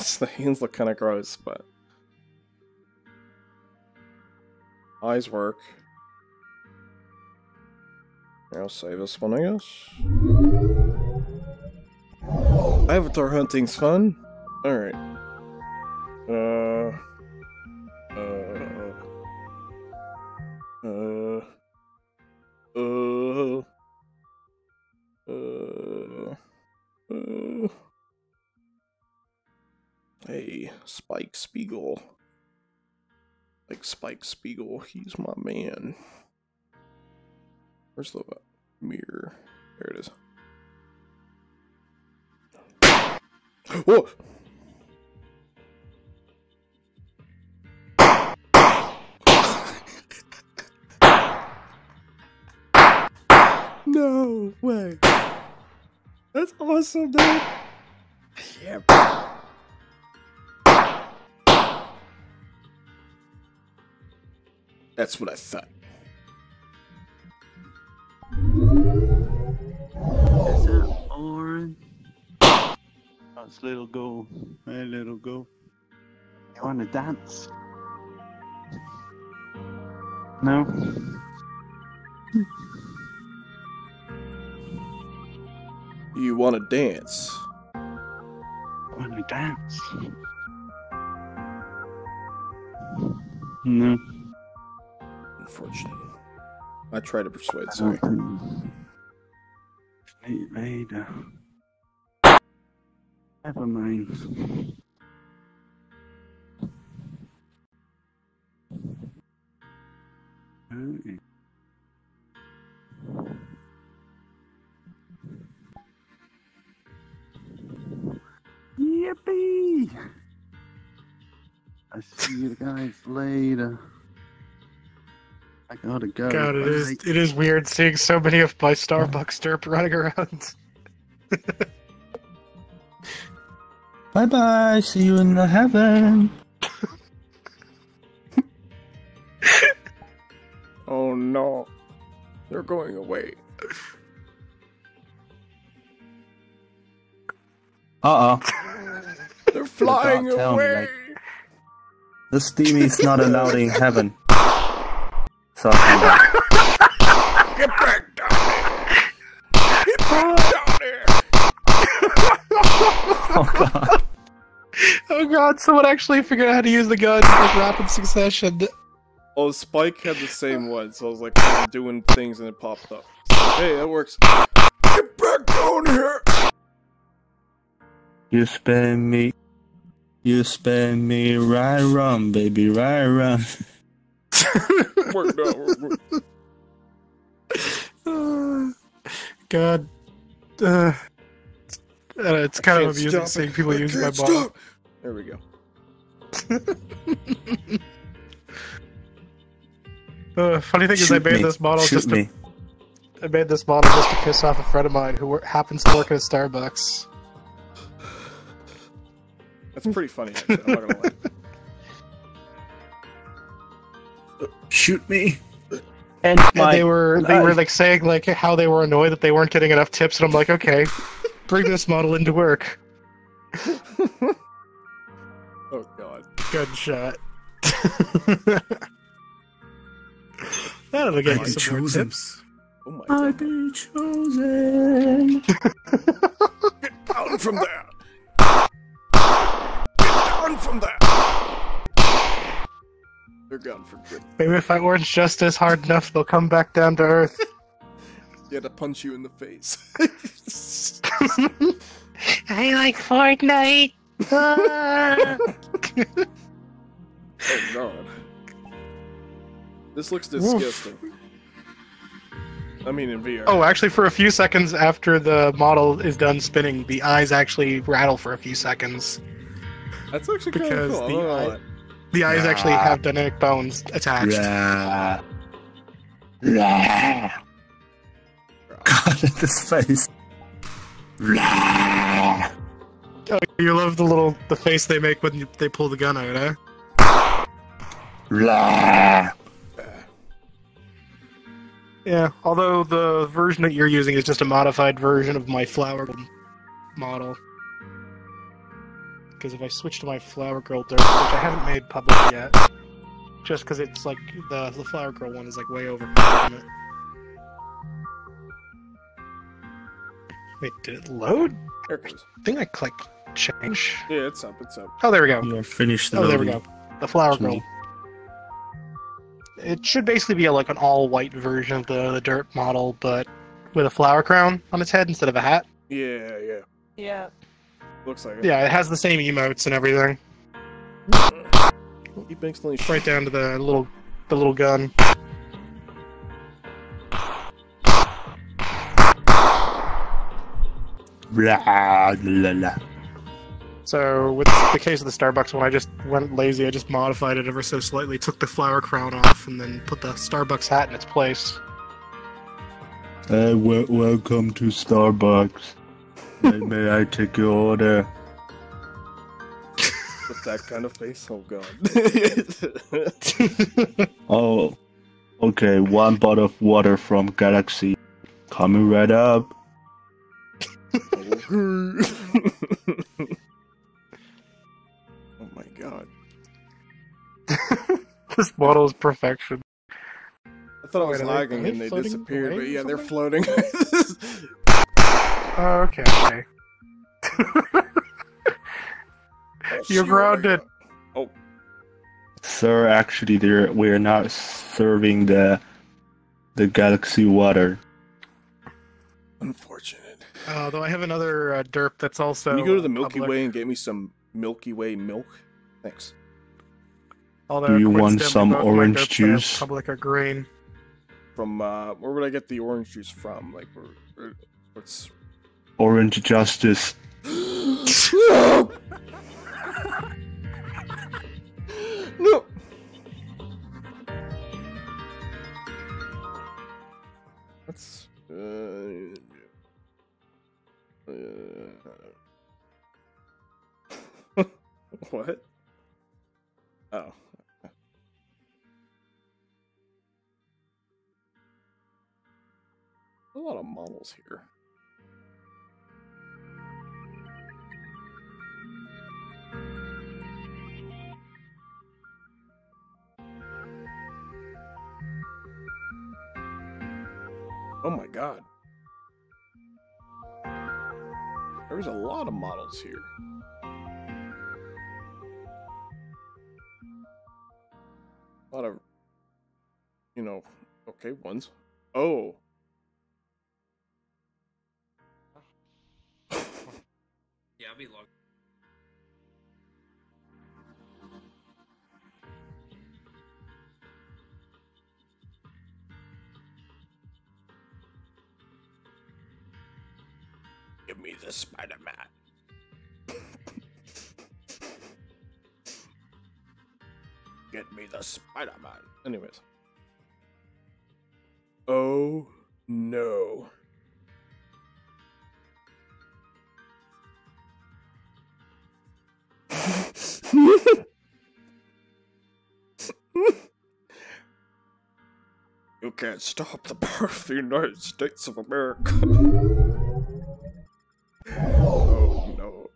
The hands look kind of gross, but eyes work. I'll save this one, I guess. Avatar hunting's fun. Alright. Hey, Spike Spiegel. Like Spike Spiegel, he's my man. Where's the mirror? There it is. Whoa! No way! That's awesome, dude! Yeah. That's what I thought. Is that orange? That's little girl. Hey, little girl. You wanna dance? No? You wanna dance? Wanna dance? No. Unfortunately. I try to persuade, sorry. Snake Vader. Never mind. Okay. Yippee! I see you guys later. I gotta go. God, it is weird seeing so many of my Starbucks derp running around. Bye bye, see you in the heaven. Oh no. They're going away. Uh-oh. They're flying God, tell me, away! like, the steam is not allowed in heaven. So I'm back. Get back down there! Get back down there! Oh god. Oh god, someone actually figured out how to use the gun in like rapid succession. Oh, Spike had the same one, so I was like kind of doing things and it popped up. So, hey, that works. Get back down here! You spin me right round, baby, right round. Work down, work. God. It's kind of amusing seeing people use my ball. There we go. Funny thing is, I made this model just to piss off a friend of mine who happens to work at a Starbucks. That's pretty funny, actually. I'm not gonna lie. Shoot me. And they were like saying like how they were annoyed that they weren't getting enough tips, and I'm like, okay, bring this model into work. Oh god. Gunshot. That'll get you some more tips. Oh my god. I've been chosen. Get down from there! Get down from there! They're gone for good. Maybe if I weren't just as hard enough, they'll come back down to earth. Yeah, to punch you in the face. I like Fortnite. Oh god. This looks disgusting. I mean, in VR. Oh, actually, for a few seconds after the model is done spinning, the eyes actually rattle for a few seconds. That's actually kind of Because cool. the eyes actually have dynamic bones attached. God, at this face. Oh, you love the face they make when they pull the gun out, eh? Yeah, although the version that you're using is just a modified version of my flower model. is if I switch to my Flower Girl dirt, which I haven't made public yet, just because it's like the Flower Girl one is like way over limit. Wait, did it load? There it goes. I think I clicked change. Yeah, it's up. It's up. Oh, there we go. You are finished. Oh, there we go. The Flower Sweet. Girl. It should basically be like an all-white version of the dirt model, but with a flower crown on its head instead of a hat. Yeah, yeah. Yeah. Looks like it. Yeah, it has the same emotes and everything. Keep explanation. Right down to the little gun. Blah, blah, blah. So, with the case of the Starbucks one, I just went lazy. I just modified it ever so slightly, took the flower crown off, and then put the Starbucks hat in its place. Welcome to Starbucks. May I take your order? With that kind of face, oh god. Oh, okay. 1 bottle of water from Galaxy. Coming right up. Oh my god. This model is perfection. I thought I was Wait, lagging are and they floating disappeared, away but or yeah, they're something? floating. Oh, okay. You're grounded. Oh, Sir, actually, we're not serving the Galaxy water. unfortunate. Though I have another derp that's also. Can you go to the Milky public. Way and get me some Milky Way milk? Thanks. Although Do you want coincidentally, some both my orange derps that are juice? Public are green. From, where would I get the orange juice from? Like, what's... Orange Justice. No! No! What's... What? Oh. A lot of models here. Oh my god. There's a lot of models here. A lot of, you know, okay ones. Oh. Yeah, I'll be logged. Give me the Spider-Man. Get me the Spider-Man. Anyways. Oh no. You can't stop the birth of the United States of America. Oh no.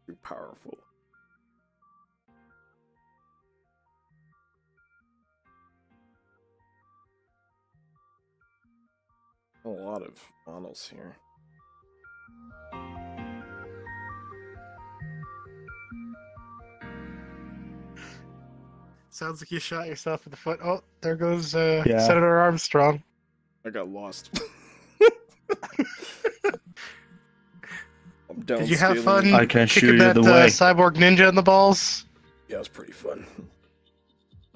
Too powerful. A lot of models here. Sounds like you shot yourself in the foot. Oh, there goes Yeah. Senator Armstrong. I got lost. I'm down. Did you have stealing- fun I can shoot kicking you that the way. cyborg ninja in the balls? Yeah, it was pretty fun.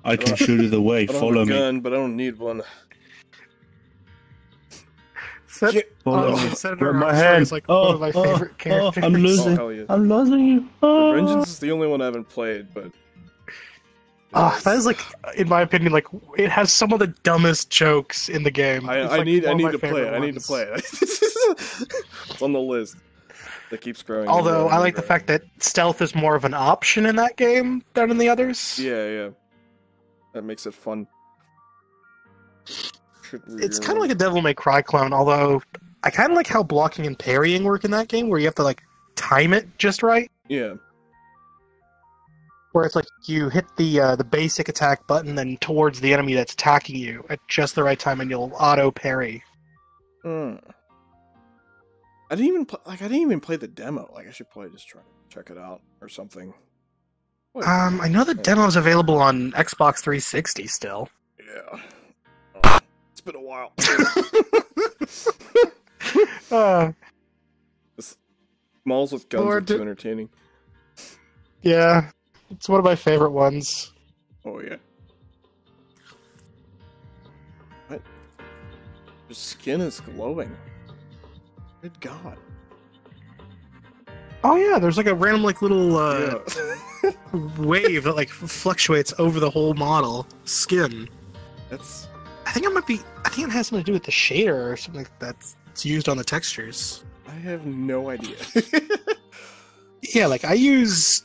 I can shoot you the way. I don't Follow have a me. gun, but I don't need one. Sen- Follow honestly, me. Senator Grab my Armstrong hand. is like one of my favorite characters. I'm Oh, losing. hell yeah. I'm losing you. Oh. Vengeance is the only one I haven't played, but... That is like, in my opinion, like it has some of the dumbest jokes in the game. It's, I like, need one of my to play favorite it. I need to ones. play it. It's on the list. That keeps growing. and Although growing I and like the growing. fact that stealth is more of an option in that game than in the others. Yeah, yeah. That makes it fun. It's kind of like a Devil May Cry clone, although I kind of like how blocking and parrying work in that game, where you have to like time it just right. Yeah. where it's like you hit the basic attack button, then towards the enemy that's attacking you at just the right time, and you'll auto parry. I didn't even play the demo. Like I should probably just try to check it out or something. Wait. I know the demo is available on Xbox 360 still. Yeah. Oh, it's been a while. Malls with guns are too entertaining. Yeah, it's one of my favorite ones. Oh yeah. What? Your skin is glowing. Good God. Oh yeah, there's like a random little Yeah. wave that fluctuates over the whole model skin. That's. I think it has something to do with the shader or something that's used on the textures. I have no idea. Yeah, I use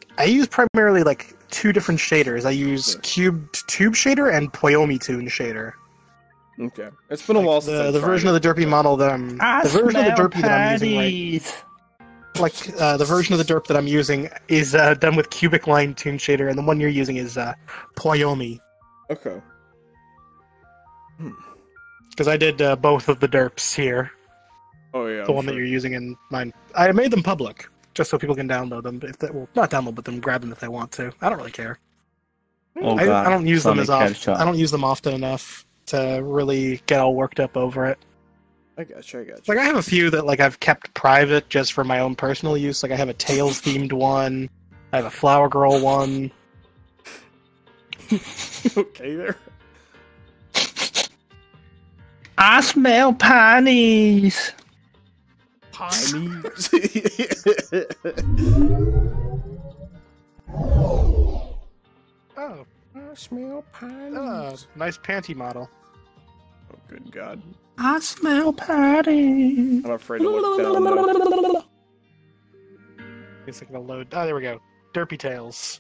primarily two different shaders. I use cubed tube shader and Poyomi tune shader. Okay, it's been a while since the version of the derpy model that I'm using is done with cubic line tune shader, and the one you're using is Poyomi. Okay. Because I did both of the derps here. Oh yeah, the one that you're using in mine. I made them public just so people can download them. Not download, but grab them if they want to. I don't really care. Oh, I don't use them Sonic as often. Headshot. I don't use them often enough to really get all worked up over it. I gotcha. I have a few that I've kept private just for my own personal use. I have a Tails themed one. I have a Flower Girl one. Okay there. I smell panties. Pineys. Oh, I smell pineys. nice panty model. Oh, good God. I smell panties. I'm afraid to look down now. It's gonna load. Oh, there we go. Derpy Tails.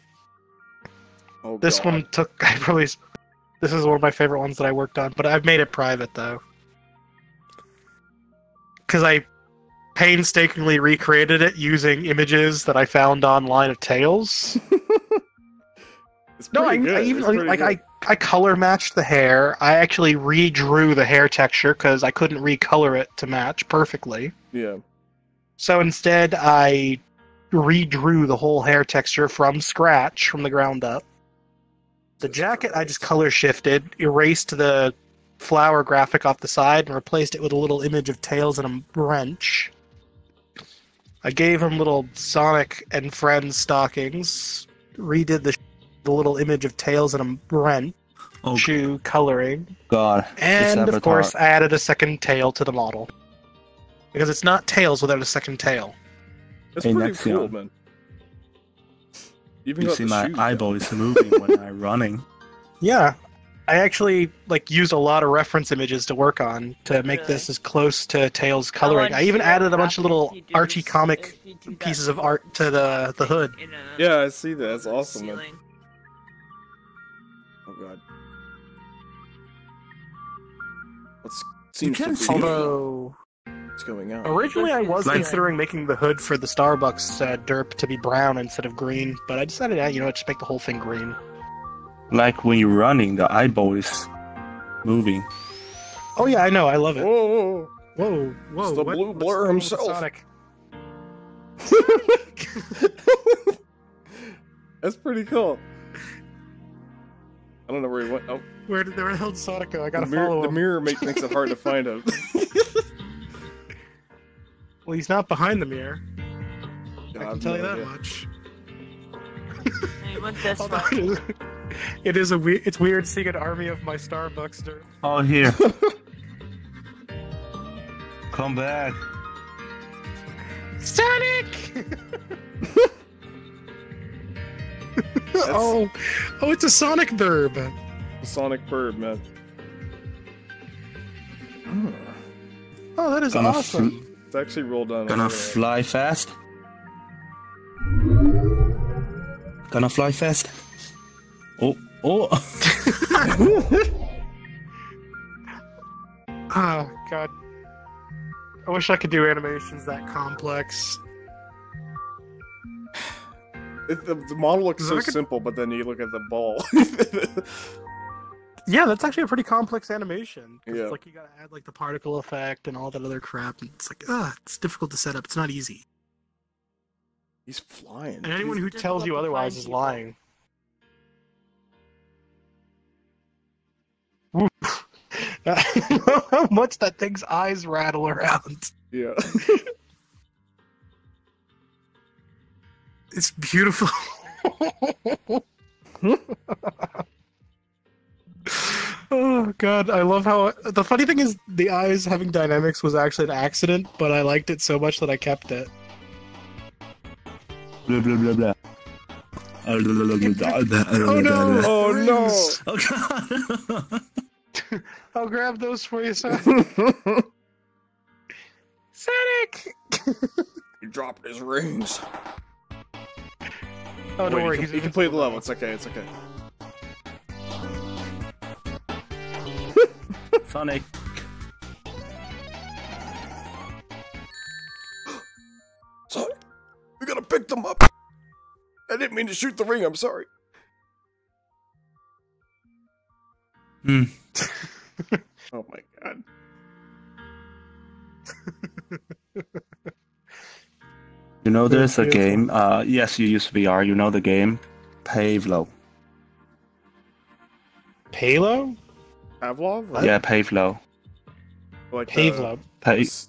Oh, This God. one took. This is one of my favorite ones that I worked on, but I've made it private though, because I painstakingly recreated it using images that I found online of Tails. It's No, pretty good. I It's even pretty good. I color matched the hair. I actually redrew the hair texture because I couldn't recolor it to match perfectly. Yeah. So instead, I redrew the whole hair texture from scratch, from the ground up. The jacket I just color shifted, erased the flower graphic off the side, and replaced it with a little image of Tails and a wrench. I gave him little Sonic and Friends stockings, redid the little image of Tails and a wrench, shoe coloring, God. and of course I added a second tail to the model. Because it's not Tails without a second tail. It's Hey, pretty Nexion. cool, man. Even You got see the my shoes eyeball down. is moving when I'm running. Yeah. I actually used a lot of reference images to work on to make this as close to Tails coloring. I even added a bunch of little Archie comic pieces of art to the hood. Yeah, I see that. That's awesome, man. Oh, God. Seems to be Although what's going on. originally I was Like- considering making the hood for the Starbucks derp to be brown instead of green, but I decided, just make the whole thing green. Like when you're running, the eyeball is moving. Oh yeah, I know, I love it. Whoa! Whoa, whoa! It's the what- blue what's blur wrong with himself. Sonic? That's pretty cool. I don't know where he went. Oh, Where the hell did Sonic go? I the gotta mirror, follow the him. mirror makes it hard to find him. Well, he's not behind the mirror. I I can have tell you no that idea. much. He went this way. Although it's weird seeing an army of my Starbucks derp. Oh, here. Come back. Sonic! oh, it's a Sonic derb. Sonic Bird, man. Oh, that is Gonna awesome. It's actually rolled down. Gonna fly fast. Gonna fly fast. Oh. Oh God, I wish I could do animations that complex. The model looks so Look at- simple, but then you look at the ball. Yeah, that's actually a pretty complex animation. 'Cause Yeah. It's like you gotta add like the particle effect and all that other crap, and it's like, it's difficult to set up. It's not easy. He's flying. And anyone He's- who tells you difficult to otherwise find is people. lying. How much that thing's eyes rattle around. Yeah. It's beautiful. Oh god, I love how the funny thing is the eyes having dynamics was actually an accident, but I liked it so much that I kept it. Blah blah blah blah. Oh no! Oh no! Oh god! I'll grab those for you, son. Sonic! He dropped his rings. Oh, don't Wait, worry, you can play the level. It's okay. It's okay. Sonic. Sonic, we gotta pick them up. I didn't mean to shoot the ring. I'm sorry. Hmm. Oh my god. You know, there's a Beautiful. game. Yes, you use VR. You know the game, Pavlo. Palo? Pavlov? What? Yeah, Pavlo. Like Pavlo. This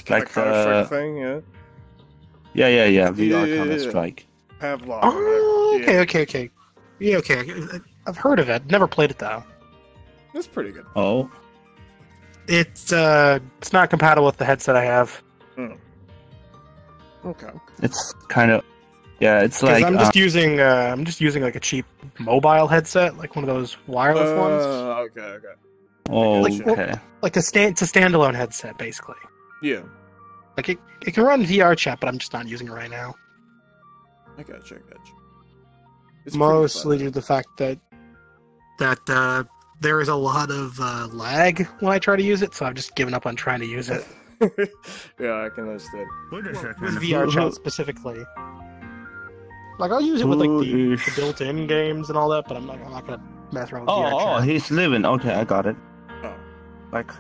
kind Like of Counter-Strike the- thing, yeah. Yeah. VR Yeah. Counter Strike. Pavlov. Oh, yeah. okay. Yeah, okay. I've heard of it. Never played it though. That's pretty good. Oh, It's not compatible with the headset I have. Okay. it's kind of. Yeah, it's 'Cause like. I'm just using like a cheap mobile headset, like one of those wireless ones. Okay. Oh, like- okay. Like it's a standalone headset basically. Yeah, Like it can run VR chat, but I'm just not using it right now. I got you. It's Mostly pretty due to the fact that there is a lot of lag when I try to use it, so I've just given up on trying to use it fun. Yeah, I can understand. Wait a with VR chat specifically. Like I'll use it with like the built-in games and all that, but I'm not gonna mess around with VR Oh, chat. he's living. Okay, I got it. Oh. Like.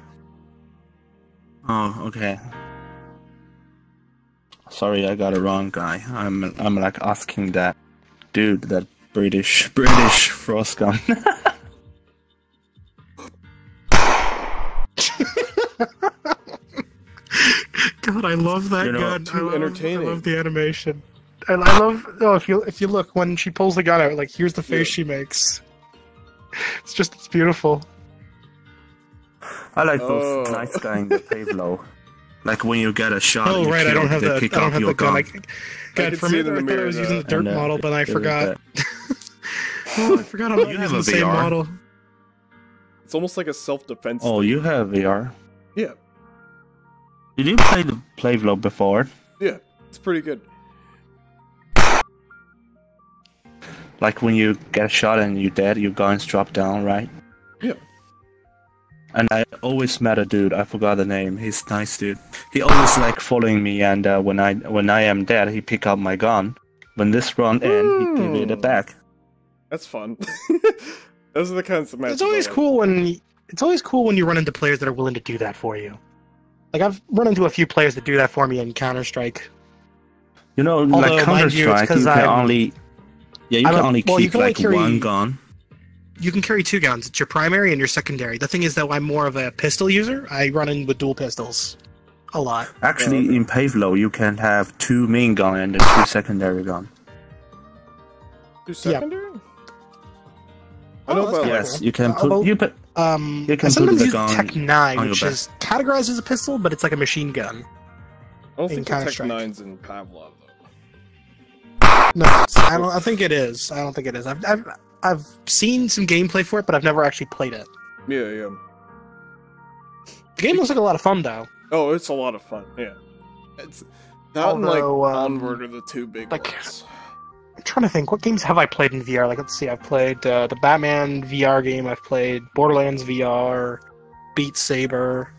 Oh, okay. Sorry, I got it wrong, guy. I'm like asking that dude, that British frost gun. God, I love that You know, gun. too entertaining. I love the animation. And I love if you look when she pulls the gun out, like here's the face she makes. It's beautiful. I like Oh. those nice guy in the Pavlo. Like when you get a shot. Oh you right, I kill, don't have they the pick I don't up have your the gun. gun. can God, for a see it minute in the I thought I mirror was now. using the dirt And, model, but I they do forgot. that. Oh, I forgot I'm not You have using a the same VR? model. It's almost like a self-defense. Oh, you have VR. Yeah, Did you play the Pavlo before? it's pretty good. Like when you get shot and you're dead, your guns drop down, right? Yeah. And I always met a dude. I forgot the name. He's a nice dude. He always like following me, and when I am dead, he pick up my gun. When this run end, he give it back. That's fun. Those are the kinds of matches. It's always I like. cool when you run into players that are willing to do that for you. Like I've run into a few players that do that for me in Counter Strike. You know, Although, like Counter mind you, it's Strike, 'cause you can I'm- only. Yeah, you I'm can a- only well, you keep can only like carry- one gun. You can carry two guns. It's your primary and your secondary. The thing is that I'm more of a pistol user. I run in with dual pistols a lot. Actually, okay. in Pavlo, you can have two main gun and then two secondary gun. Do secondary? I Oh, know that's about kinda like, Yes, you can put Although- you put. You can I sometimes put the use gun Tech 9, on your which back. is categorized as a pistol, but it's like a machine gun. I don't in think the Tech Counter-Strike. 9's in Pavlov though. No, I think it is. I don't think it is. I've seen some gameplay for it, but I've never actually played it. Yeah. The game looks like a lot of fun, though. Oh, it's a lot of fun. Yeah. It's that and like Although, Onward are the two big like- ones. I'm trying to think, what games have I played in VR? Like, let's see, I've played the Batman VR game, I've played Borderlands VR, Beat Saber.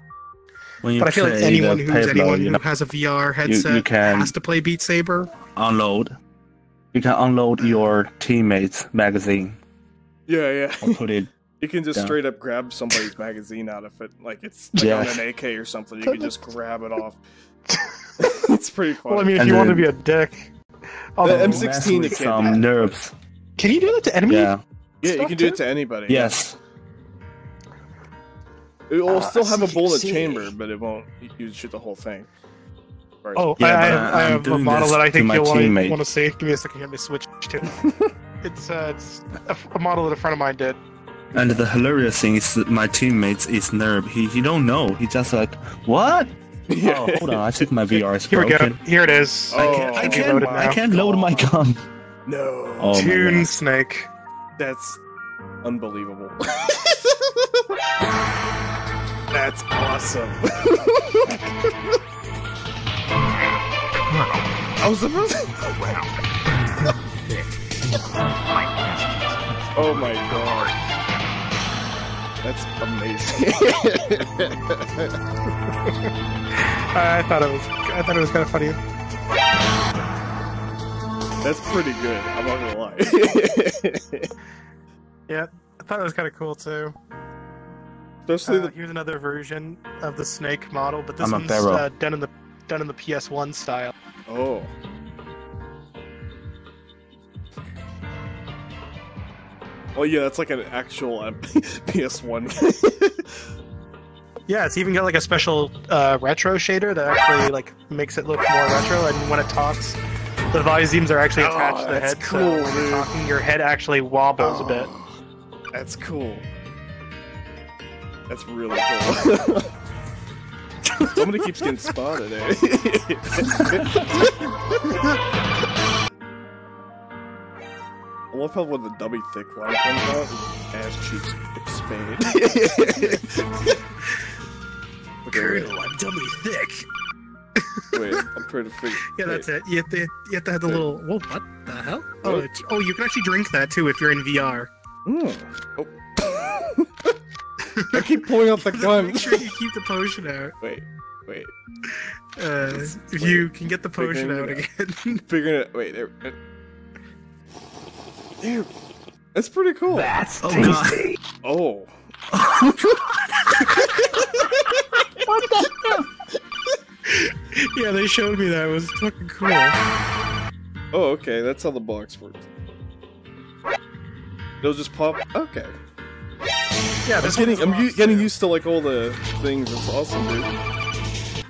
When you But I feel like play anyone the who Pavlo, you who know, has a VR headset you can has to play Beat Saber. unload. You can unload your teammate's magazine Yeah. or put it. You can just Yeah. straight up grab somebody's magazine out of it, like it's like Yeah. on an AK or something. You can just grab it off. It's pretty fun. Well, I mean, if And you want to then- be a dick. Oh, The no. M16 Mess you with can. some nerves. Can you do that to enemies? Yeah. Yeah, you stuff can do too? it to anybody. Yes. It will still have a bullet see. chamber, but it won't. You shoot the whole thing. Right. Oh, Yeah, I but have I'm a doing model this that I to think my you'll teammate. want to see. Give me a second. Let me switch to it. It's a model that a friend of mine did. And the hilarious thing is that my teammates is Nerb. He don't know. He just like, what? Oh, hold on. I think my VR is Here we go. broken. Here it is. Oh, I Can be can't, loaded I now. can't load my gun. No. Oh my Toon God. Snake. That's unbelievable. That's awesome. I was supposed to... Oh my god. That's amazing. I thought it was kind of funny. That's pretty good, I'm not gonna lie. Yeah, I thought it was kind of cool too. Especially the... Here's another version of the Snake model, but this I'm a one's barrel. done in the PS1 style. Oh. Oh yeah, that's like an actual PS1. Yeah, it's even got like a special retro shader that actually like makes it look more retro, and when it talks, the Visemes are actually Oh, attached to the that's head, cool, so when dude. you're talking, your head actually wobbles a bit. That's cool. That's really cool. Somebody keeps getting spotted, eh? I love how when the dummy thick line comes out, his ass cheeks expand. Okay, I'm dummy thick. wait, I'm trying to figure. Yeah, that's it. You have to have the little. Whoa, what the hell? Oh, you can actually drink that too if you're in VR. Oh. I keep pulling out the gun. Make sure you keep the potion out. Wait. If you can get the potion Figuring out it again. Figuring it. Wait, there. Dude, that's pretty cool. Oh god. Oh. Yeah, they showed me that. It was fucking cool. Oh, okay. That's how the box works. It'll just pop. Okay. Yeah, I'm getting used to like all the things. It's awesome, dude.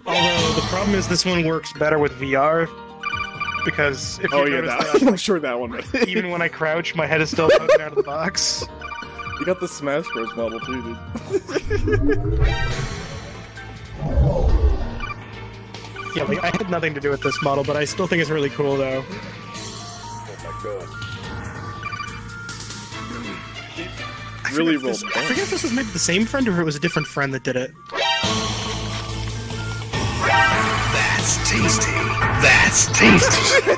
Although the problem is this one works better with VR because if you Oh yeah, notice that. that, I'm sure that one. even when I crouch, my head is still poking out of the box. You got the Smash Bros model too, dude. Yeah, like, I had nothing to do with this model, but I still think it's really cool though. Oh my god. Really rolled I forget if this was maybe the same friend or if it was a different friend that did it. That's tasty. That's tasty.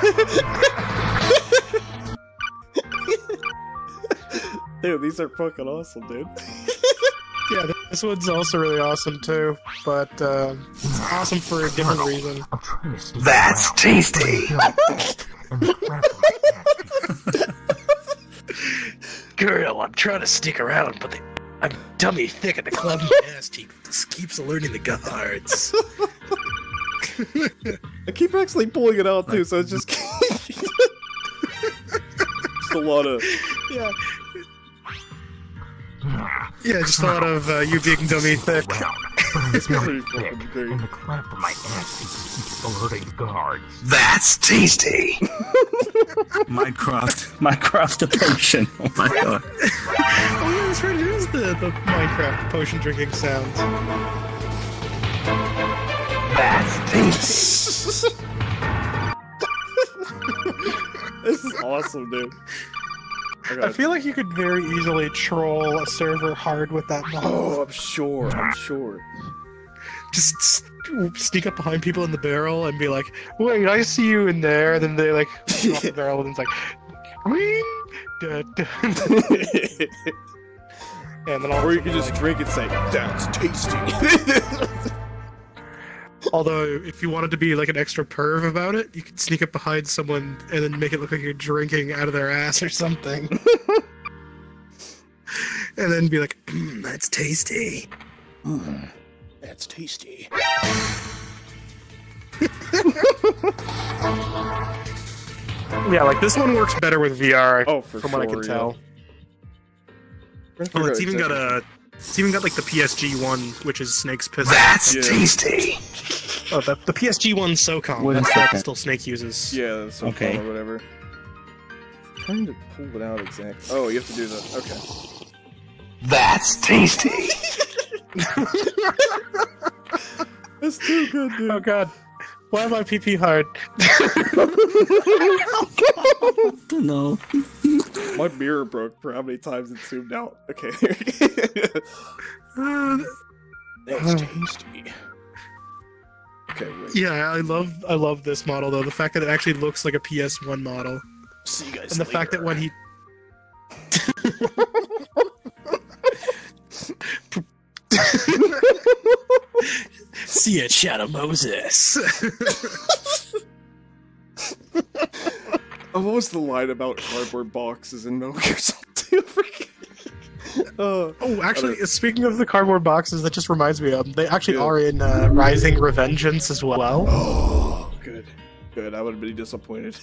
Dude, these are fucking awesome, dude. Yeah, this one's also really awesome too, but it's awesome for a different reason. That's tasty. Girl, I'm trying to stick around, but I'm dummy thick and the club ass keeps alerting the guards. I keep actually pulling it out too, so it's just just a lot of. Yeah. Yeah, just a lot of you being dummy thick. It's pretty fucking great. And the clap of my ass keeps alerting guards. That's tasty. Minecraft potion. Oh my god. Oh yeah, that's right, it is the Minecraft potion drinking sounds. That's tasty. This is awesome, dude. I feel like you could very easily troll a server hard with that model. Oh, I'm sure. Just sneak up behind people in the barrel and be like, "Wait, I see you in there." Then they like drop the barrel and it's like, "Wing!" Da, da. And then all Or you can just drink and say, "That's tasty." Although, if you wanted to be like an extra perv about it, you could sneak up behind someone and then make it look like you're drinking out of their ass or something. And then be like, that's tasty. That's tasty. Yeah, like this one works better with VR. Oh, for from sure, what I can tell. Oh, It's even got like the PSG one, which is Snake's pistol. That's Yeah. tasty. Oh, the PSG one SOCOM. Wait a That's what second. still Snake uses. Yeah, that's so Okay. fun or whatever. Trying to pull it out exactly. Oh, you have to do that. Okay. That's tasty. That's too good, dude. Oh god. Why am I PP hard? don't know. My mirror broke for how many times it zoomed out. Okay. That's tasty. Okay, wait. Yeah, I love this model though. The fact that it actually looks like a PS1 model. See you guys And the fact that when he see it, Shadow Moses. Oh, what was the line about cardboard boxes in Metal Gear Solid 2? Oh, actually, speaking of the cardboard boxes, that just reminds me of they actually Yeah. are in Rising Revengeance as well. Oh, good. Good. I would have been disappointed.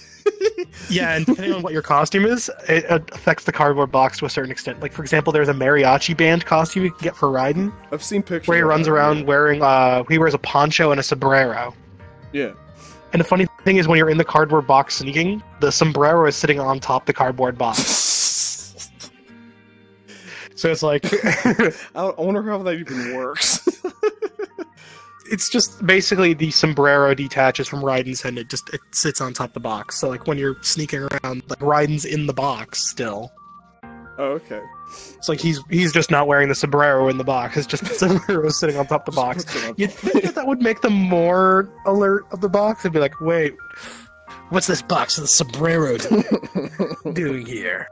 Yeah, and depending on what your costume is, it affects the cardboard box to a certain extent. Like, for example, there's a mariachi band costume you can get for Raiden, I've seen pictures where he of runs that, around yeah. wearing, he wears a poncho and a sombrero. Yeah. And the funny thing is, when you're in the cardboard box sneaking, the sombrero is sitting on top of the cardboard box. So it's like, I wonder how that even works. it's just basically the sombrero detaches from Raiden's head and it sits on top of the box. So like when you're sneaking around, like Raiden's in the box still. Oh, okay. It's like he's just not wearing the sombrero in the box. It's just the sombrero sitting on top of the box. Just puts it on You'd think that would make them more alert of the box. They'd be like, wait, what's this box with the sombrero doing here?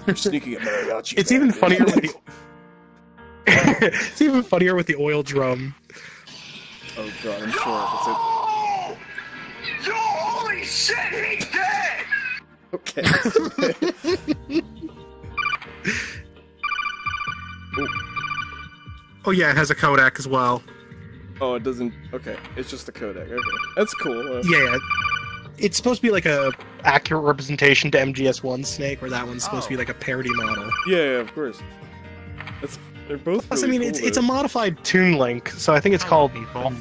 You're sneaking at mariachi. It's band, even yeah. funnier with the. It's even funnier with the oil drum. Oh god, I'm sure. You holy shit, he's dead! Okay. Oh yeah, it has a Kodak as well. Oh, it doesn't. Okay, it's just a codec. Okay, that's cool. Yeah, it's supposed to be like a accurate representation to MGS1 Snake, where that one's supposed to be like a parody model. Yeah, of course. They're both. Plus, Really I mean, cool, it's a though. modified Toon Link, so I think it's called.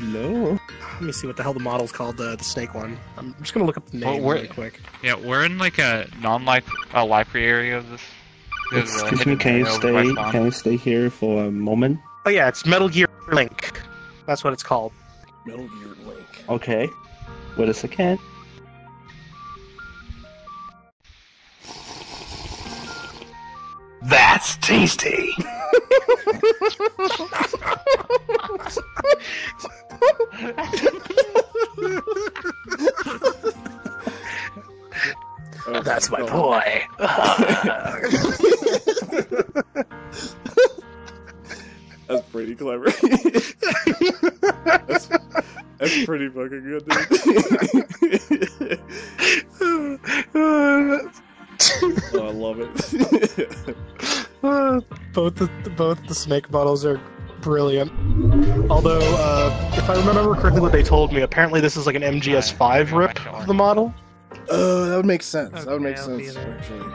No. Let me see what the hell the model's called. The Snake one. I'm just gonna look up the name Well, really quick. Yeah, we're in like a non-life library area of this. There's a Excuse me, hidden can you area over by stay? spawn. Can you stay here for a moment? Oh yeah, it's Metal Gear Link. That's what it's called. Metal Gear Link. Okay. Wait a second. That's tasty. Oh, That's my God. boy. That's pretty clever. that's pretty fucking good, dude. Oh, I love it. Both the Snake models are brilliant. Although, if I remember correctly, what they told me, apparently this is like an MGS5 rip of the model. Oh, that would make sense. That would make Okay, I'll be sense, there. actually.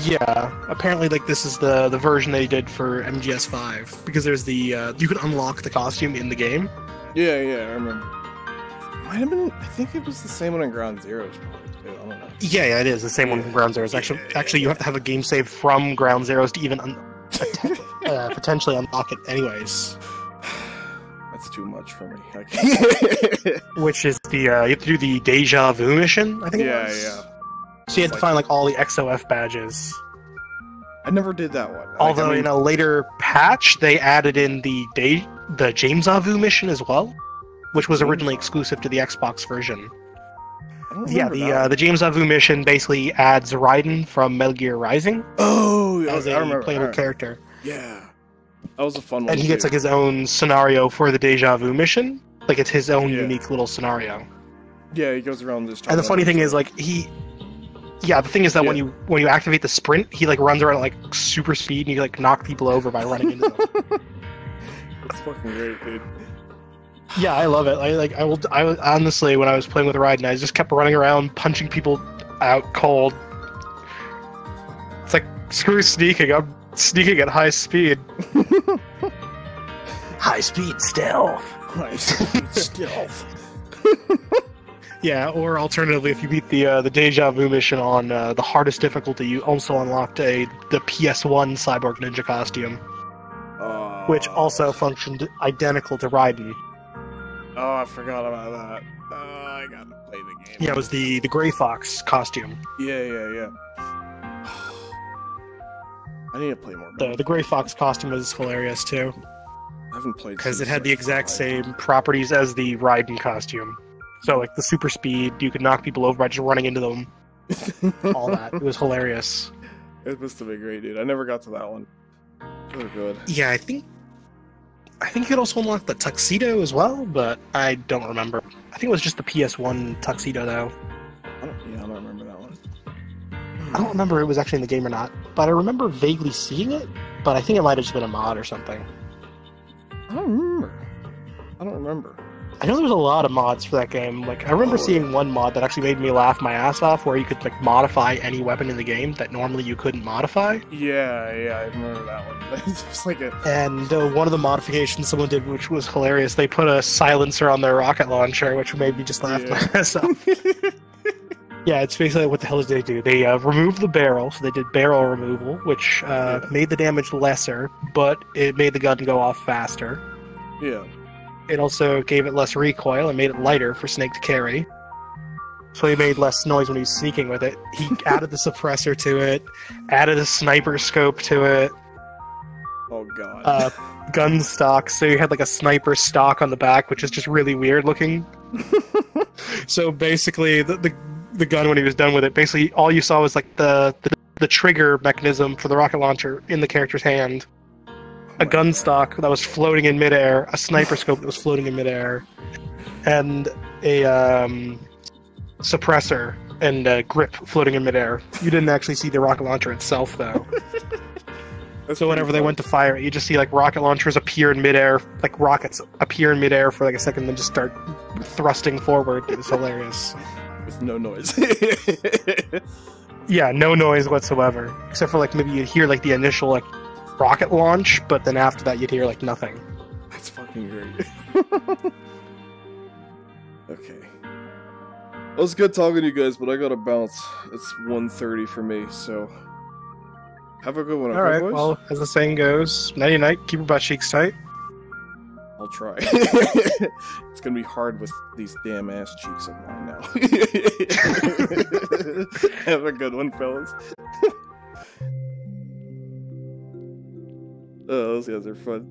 Yeah, apparently like this is the version they did for MGS5 because there's the you can unlock the costume in the game. Yeah, I remember. Might have been. I think it was the same one in Ground Zeroes, probably. Too. I don't know. Yeah, it is the same one from Ground Zeroes. Actually, you have to have a game save from Ground Zeroes to even potentially unlock it, anyways. That's too much for me. I can't. Which is the you have to do the Deja Vu mission. I think. It was. yeah. So you had to find like all the XOF badges. I never did that one. Although like, I mean, in a later patch they added in the James Avu mission as well, which was originally exclusive to the Xbox version. I don't Yeah, remember that. the James Avu mission basically adds Raiden from Metal Gear Rising Oh, as I a remember. playable Alright. character, Yeah, that was a fun one. and he gets too. like his own scenario for the Deja Vu mission. Like it's his own Yeah. unique little scenario. Yeah, he goes around this. And the funny thing is, like the thing is that when you activate the sprint, he like runs around at like super speed and you like knock people over by running into them. That's fucking great, dude. Yeah, I love it. I honestly, when I was playing with Raiden, I just kept running around punching people out cold. It's like screw sneaking. I'm sneaking at high speed. High speed stealth. Stealth. Yeah, or alternatively, if you beat the Deja Vu mission on the hardest difficulty, you also unlocked the PS1 Cyborg Ninja costume, which also functioned identical to Raiden. Oh, I forgot about that. I gotta play the game. Yeah, it was the Gray Fox costume. Yeah. I need to play more. The Gray Fox costume was hilarious too, I haven't played because it since, had the like, exact 5. same properties as the Raiden costume. So like the super speed, you could knock people over by just running into them. All that. It was hilarious. It must have been great, dude. I never got to that one. Oh, good. Yeah, I think you could also unlock the tuxedo as well, but I don't remember. I think it was just the PS1 tuxedo though. I don't remember that one. I don't remember if it was actually in the game or not, but I remember vaguely seeing it, but I think it might have just been a mod or something. I don't remember. I know there was a lot of mods for that game. Like, I remember seeing one mod that actually made me laugh my ass off, where you could like modify any weapon in the game that normally you couldn't modify. Yeah, I remember that one. It's just like a... And one of the modifications someone did, which was hilarious, they put a silencer on their rocket launcher, which made me just laugh my ass off. Yeah, it's basically what the hell did they do? They removed the barrel, so they did barrel removal, which made the damage lesser, but it made the gun go off faster. Yeah. It also gave it less recoil and made it lighter for Snake to carry. So he made less noise when he was sneaking with it. He added the suppressor to it, added a sniper scope to it. Oh, God. Gun stock, so you had like a sniper stock on the back, which is just really weird looking. So basically, the gun, when he was done with it, basically all you saw was like the trigger mechanism for the rocket launcher in the character's hand. A gun stock that was floating in midair, a sniper scope that was floating in midair, and a suppressor and a grip floating in midair. You didn't actually see the rocket launcher itself, though. So whenever they went to fire it, you just see like rocket launchers appear in midair, like rockets appear in midair for like a second, then just start thrusting forward. It was hilarious. With no noise. Yeah, no noise whatsoever, except for like maybe you'd hear like the initial like rocket launch, but then after that you'd hear like nothing. That's fucking great. Okay. It was good talking to you guys, but I gotta bounce. It's 1:30 for me, so have a good one. All right, boys? well, as the saying goes, nighty night, keep your butt cheeks tight. I'll try. It's gonna be hard with these damn ass cheeks of mine now. Have a good one, fellas. Oh, those guys are fun.